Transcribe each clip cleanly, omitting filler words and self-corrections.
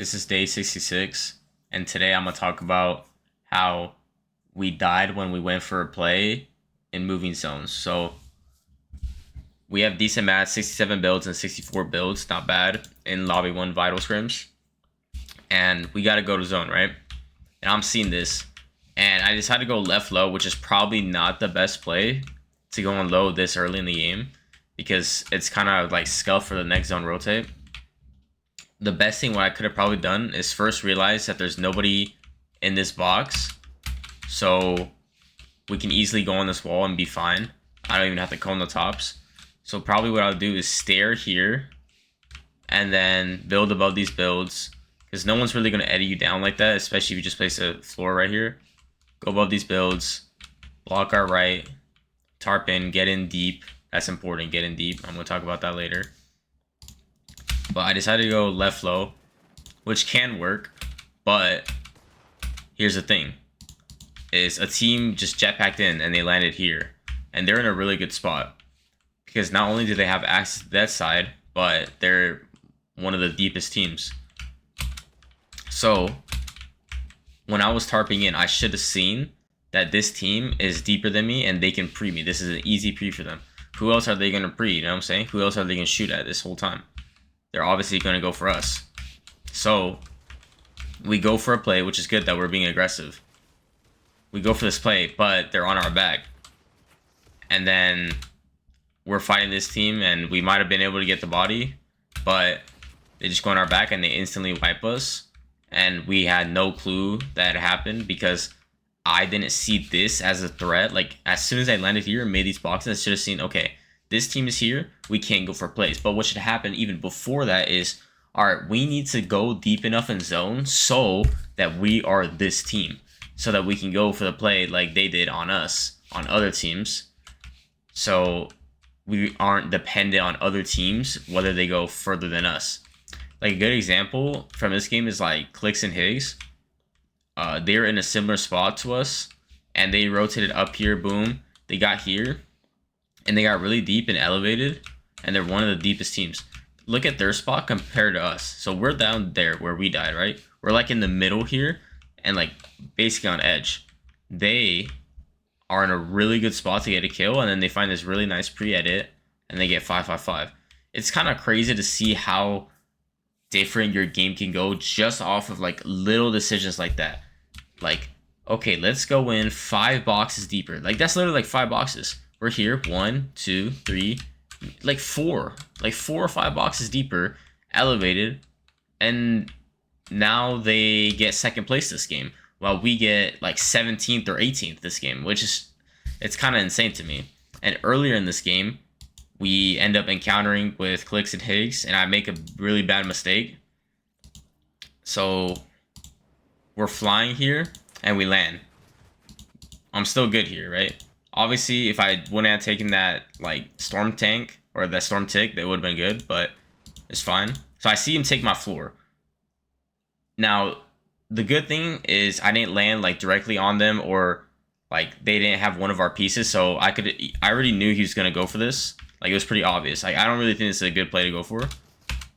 This is day 66, and today I'm going to talk about how we died when we went for a play in moving zones. So we have decent math, 67 builds and 64 builds, not bad, in Lobby 1 Vital Scrims. And we got to go to zone, right? And I'm seeing this, and I decided to go left low, which is probably not the best play to go on low this early in the game, because it's kind of like scuff for the next zone rotate. The best thing what I could have probably done is first realize that there's nobody in this box, so we can easily go on this wall and be fine. I don't even have to cone the tops. So probably what I'll do is stare here and then build above these builds, because no one's really going to edit you down like that, especially if you just place a floor right here. Go above these builds, block our right, tarp in, get in deep. That's important, get in deep. I'm going to talk about that later. But I decided to go left low, which can work, but here's the thing, is a team just jetpacked in and they landed here, and they're in a really good spot, because not only do they have access to that side, but they're one of the deepest teams. So when I was tarping in, I should have seen that this team is deeper than me and they can pre me. This is an easy pre for them. Who else are they going to pre? You know what I'm saying? Who else are they going to shoot at this whole time? They're obviously going to go for us. So we go for a play, which is good that we're being aggressive. We go for this play, but they're on our back. And then we're fighting this team, and we might have been able to get the body, but they just go on our back and they instantly wipe us. And we had no clue that it happened, because I didn't see this as a threat. Like, as soon as I landed here and made these boxes, I should have seen, okay, this team is here, we can't go for plays. But what should happen even before that is, all right, we need to go deep enough in zone so that we are this team, so that we can go for the play like they did on us, on other teams. So we aren't dependent on other teams, whether they go further than us. Like, a good example from this game is like Clix and Higgs. They're in a similar spot to us, and they rotated up here, boom. They got here, and they got really deep and elevated, and they're one of the deepest teams. Look at their spot compared to us. So we're down there where we died, right? We're like in the middle here, and like basically on edge. They are in a really good spot to get a kill, and then they find this really nice pre-edit, and they get 5-5-5. It's kind of crazy to see how different your game can go just off of like little decisions like that. Like, okay, let's go in 5 boxes deeper. Like, that's literally like 5 boxes. We're here, 1, 2, 3, like 4 or 5 boxes deeper, elevated, and now they get second place this game, while we get like 17th or 18th this game, which is, it's kind of insane to me. And earlier in this game, we end up encountering with Clix and Higgs, and I make a really bad mistake. So we're flying here, and we land. I'm still good here, right? Obviously, if I wouldn't have taken that like storm tank or that storm tick, that would have been good, but it's fine. So I see him take my floor. Now, the good thing is I didn't land like directly on them, or like they didn't have one of our pieces, so I already knew he was gonna go for this. Like, it was pretty obvious. Like, I don't really think this is a good play to go for,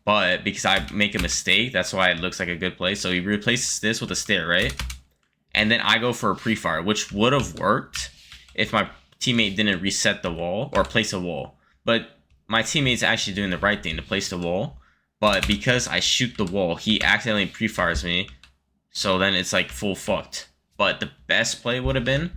but because I make a mistake, that's why it looks like a good play. So he replaces this with a stare, right? And then I go for a pre-fire, which would have worked if my teammate didn't reset the wall or place a wall. But my teammate's actually doing the right thing to place the wall. But because I shoot the wall, he accidentally pre-fires me. So then it's like full fucked. But the best play would have been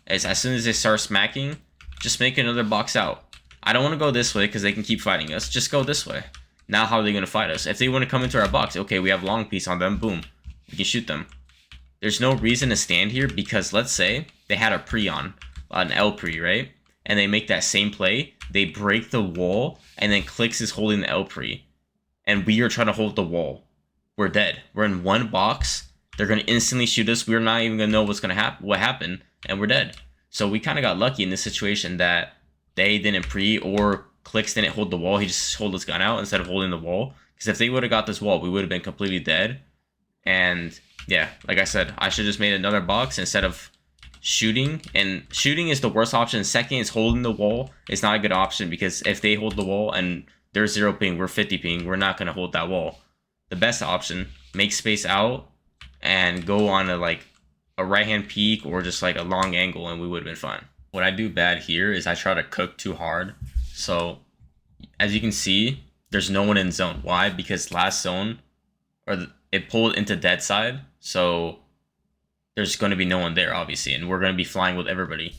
is, as soon as they start smacking, just make another box out. I don't want to go this way because they can keep fighting us. Just go this way. Now how are they going to fight us? If they want to come into our box, okay, we have long piece on them, boom, we can shoot them. There's no reason to stand here, because let's say they had a pre on, an L pre, right? And they make that same play, they break the wall, and then Clix is holding the L pre, and we are trying to hold the wall. We're dead. We're in one box. They're going to instantly shoot us. We're not even going to know what's going to happen, what happened, and we're dead. So we kind of got lucky in this situation that they didn't pre, or Clix didn't hold the wall. He just held his gun out instead of holding the wall. Because if they would have got this wall, we would have been completely dead. And yeah, like I said, I should have just made another box instead of shooting. And shooting is the worst option. Second is holding the wall. It's not a good option, because if they hold the wall and they're 0 ping, we're 50 ping, we're not going to hold that wall. The best option make space out, and go on a right hand peak or just like a long angle, and we would have been fine. What I do bad here is I try to cook too hard. So as you can see, there's no one in zone. Why? Because last zone, it pulled into dead side, so there's going to be no one there, obviously, and we're going to be flying with everybody.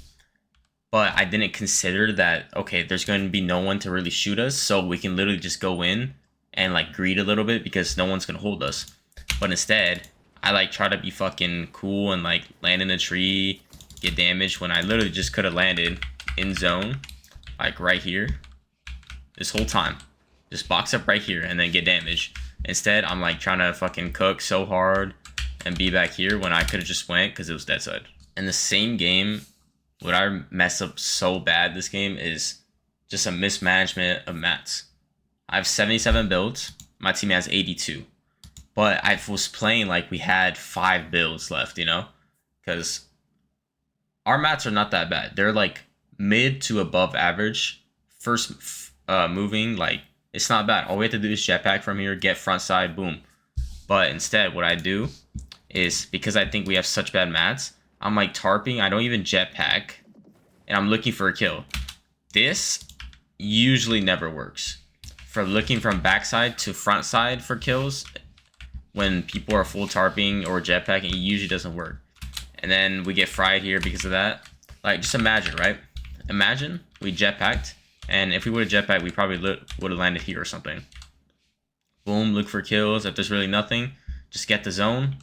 But I didn't consider that, okay, there's going to be no one to really shoot us, so we can literally just go in and like greed a little bit because no one's going to hold us. But instead, I like try to be fucking cool and like land in a tree, get damaged when I literally just could have landed in zone, like right here, this whole time. Just box up right here and then get damaged. Instead, I'm like trying to fucking cook so hard and be back here when I could have just went because it was dead side. In the same game, what I mess up so bad this game is just a mismanagement of mats. I have 77 builds. My team has 82. But I was playing like we had 5 builds left, you know? Because our mats are not that bad. They're like mid to above average. First moving, like, it's not bad. All we have to do is jetpack from here, get front side, boom. But instead, what I do is, because I think we have such bad mats, I'm like tarping, I don't even jetpack, and I'm looking for a kill. This usually never works. For looking from backside to front side for kills, when people are full tarping or jetpacking, it usually doesn't work. And then we get fried here because of that. Like, just imagine, right? Imagine we jetpacked, and if we would have jetpacked, we probably would have landed here or something. Boom, look for kills. If there's really nothing, just get the zone,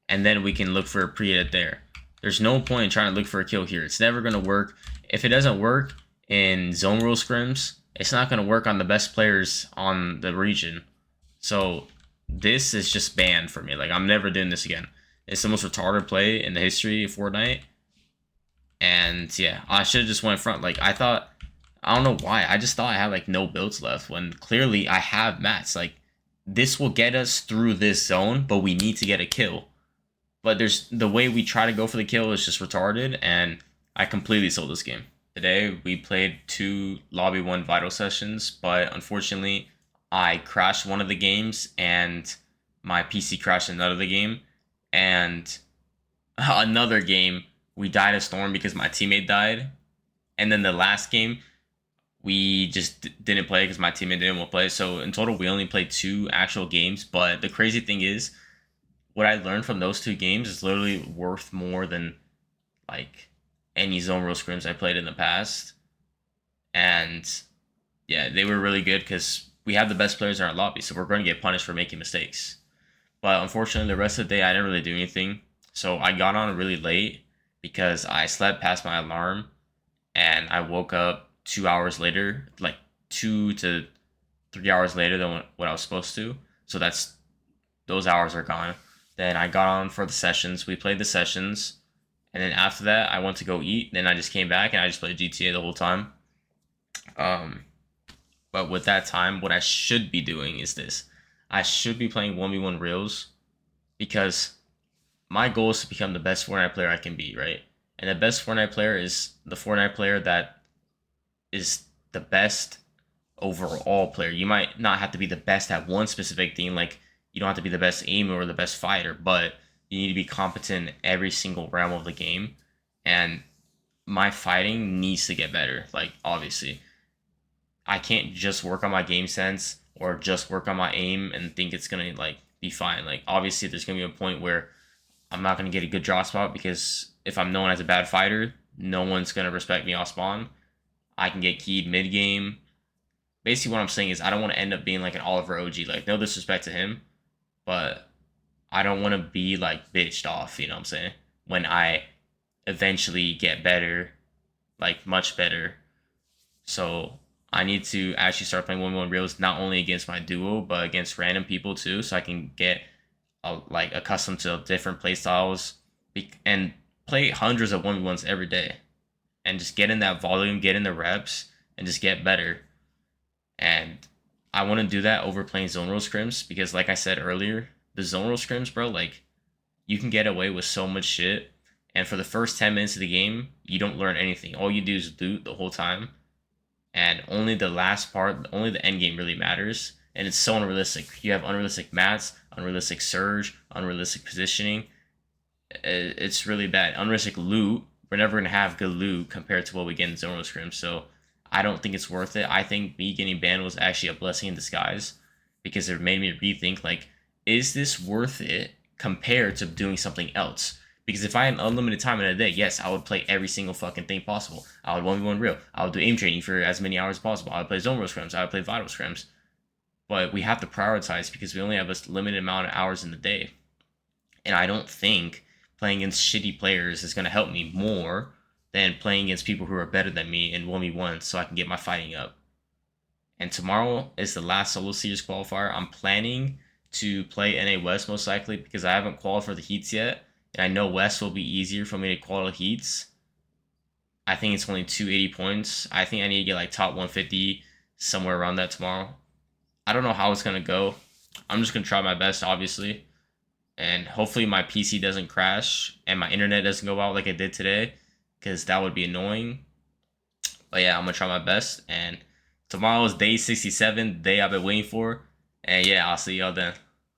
and then we can look for a pre-edit there. There's no point in trying to look for a kill here. It's never going to work. If it doesn't work in zone rule scrims, it's not going to work on the best players on the region. So this is just banned for me. Like, I'm never doing this again. It's the most retarded play in the history of Fortnite. And yeah, I should have just went front. Like, I don't know why. I just thought I had like no builds left when clearly I have mats. Like, this will get us through this zone, but we need to get a kill. But the way we try to go for the kill is just retarded, and I completely sold this game. Today, we played 2 Lobby 1 Vital sessions, but unfortunately, I crashed one of the games, and my PC crashed another game, and another game, we died a storm because my teammate died, and then the last game, we just didn't play because my teammate didn't want to play. So in total, we only played 2 actual games, but the crazy thing is, what I learned from those 2 games is literally worth more than like any zone rule scrims I played in the past. And yeah, they were really good because we have the best players in our lobby, so we're going to get punished for making mistakes. But unfortunately, the rest of the day I didn't really do anything. So I got on really late because I slept past my alarm, and I woke up 2 hours later, like 2 to 3 hours later than what I was supposed to. So those hours are gone. Then I got on for the sessions. We played the sessions. And then after that, I went to go eat. Then I just came back and I just played GTA the whole time. But with that time, what I should be doing is this. I should be playing 1v1 reels because my goal is to become the best Fortnite player I can be, right? And the best Fortnite player is the Fortnite player that is the best overall player. You might not have to be the best at one specific thing, like you don't have to be the best aimer or the best fighter, but you need to be competent in every single realm of the game. And my fighting needs to get better. Like, obviously, I can't just work on my game sense or just work on my aim and think it's gonna like be fine. Like, obviously, there's gonna be a point where I'm not gonna get a good draw spot because if I'm known as a bad fighter, no one's gonna respect me off spawn. I can get keyed mid game. Basically, what I'm saying is I don't want to end up being like an Oliver OG. Like, no disrespect to him, but I don't want to be like bitched off, you know what I'm saying? When I eventually get better, like much better. So I need to actually start playing 1v1 reels not only against my duo, but against random people too, so I can get like accustomed to different play styles and play hundreds of 1v1s every day. And just get in that volume, get in the reps, and just get better. And I want to do that over playing zone rule scrims because, like I said earlier, the zone rule scrims, bro, like, you can get away with so much shit. And for the first 10 minutes of the game, you don't learn anything. All you do is loot the whole time. And only the last part, only the end game really matters. and it's so unrealistic. You have unrealistic mats, unrealistic surge, unrealistic positioning. It's really bad. Unrealistic loot. We're never gonna have good loot compared to what we get in Zone Scrim. So I don't think it's worth it. I think me getting banned was actually a blessing in disguise because it made me rethink like, is this worth it compared to doing something else? Because if I had unlimited time in a day, yes, I would play every single fucking thing possible. I would 1v1 real. I would do aim training for as many hours as possible. I would play zone scrims. I would play vital scrims. But we have to prioritize because we only have a limited amount of hours in the day. And I don't think playing against shitty players is going to help me more than playing against people who are better than me in 1v1 so I can get my fighting up. And tomorrow is the last solo series qualifier. I'm planning to play NA West most likely because I haven't qualified for the heats yet. And I know West will be easier for me to qualify heats. I think it's only 280 points. I think I need to get like top 150, somewhere around that tomorrow. I don't know how it's going to go. I'm just going to try my best, obviously. And hopefully my PC doesn't crash and my internet doesn't go out like it did today, because that would be annoying. But yeah, I'm going to try my best. And tomorrow is day 67, the day I've been waiting for. And yeah, I'll see y'all then.